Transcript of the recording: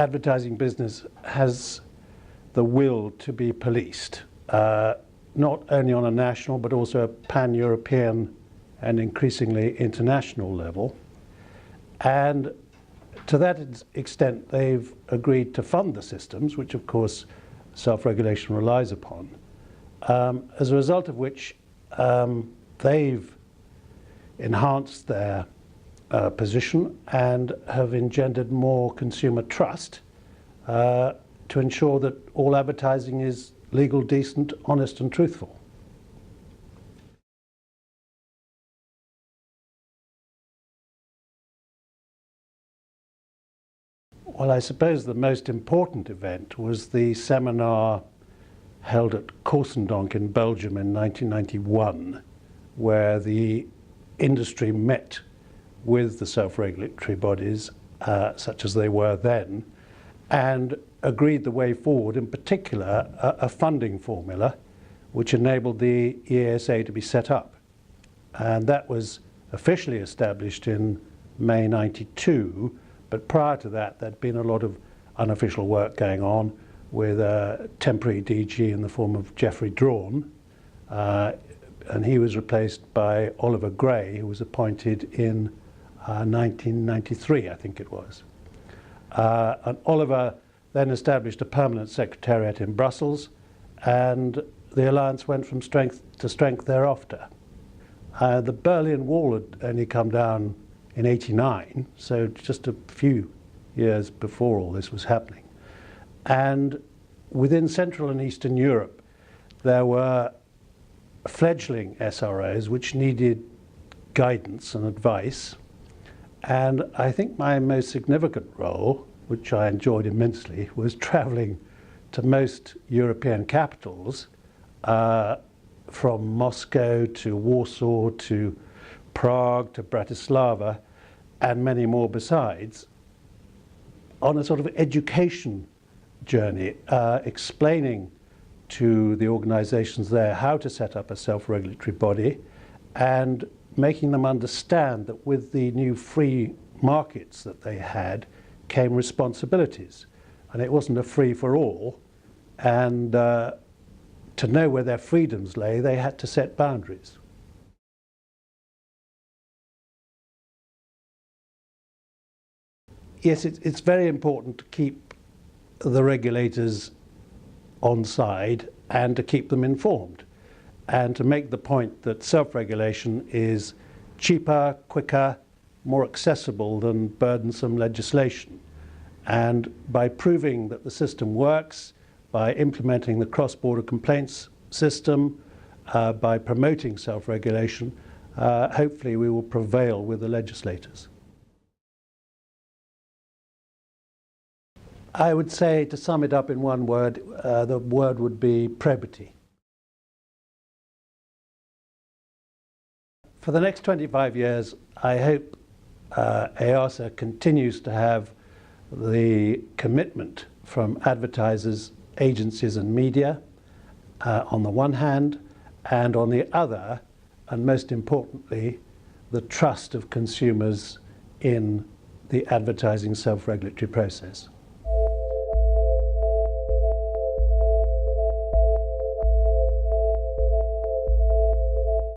advertising business has the will to be policed, not only on a national but also a pan-European and increasingly international level. And to that extent, they've agreed to fund the systems, which of course self-regulation relies upon, as a result of which they've enhanced their position and have engendered more consumer trust to ensure that all advertising is legal, decent, honest and truthful. Well, I suppose the most important event was the seminar held at Korsendonk in Belgium in 1991, where the industry met with the self-regulatory bodies, such as they were then, and agreed the way forward, in particular a funding formula which enabled the EASA to be set up. And that was officially established in May '92, but prior to that there'd been a lot of unofficial work going on with a temporary DG in the form of Geoffrey Drawn, and he was replaced by Oliver Gray, who was appointed in 1993, I think it was. And Oliver then established a permanent secretariat in Brussels, and the alliance went from strength to strength thereafter. The Berlin Wall had only come down in '89, so just a few years before all this was happening. And within Central and Eastern Europe, there were fledgling SROs which needed guidance and advice. And I think my most significant role, which I enjoyed immensely, was traveling to most European capitals, from Moscow to Warsaw to Prague to Bratislava and many more besides, on a sort of education journey, explaining to the organizations there how to set up a self-regulatory body and making them understand that with the new free markets that they had came responsibilities. And it wasn't a free for all. And to know where their freedoms lay, they had to set boundaries. Yes, it's very important to keep the regulators on side and to keep them informed, and to make the point that self-regulation is cheaper, quicker, more accessible than burdensome legislation. And by proving that the system works, by implementing the cross-border complaints system, by promoting self-regulation, hopefully we will prevail with the legislators. I would say, to sum it up in one word, the word would be probity. For the next 25 years, I hope EASA continues to have the commitment from advertisers, agencies and media on the one hand, and on the other, and most importantly, the trust of consumers in the advertising self-regulatory process.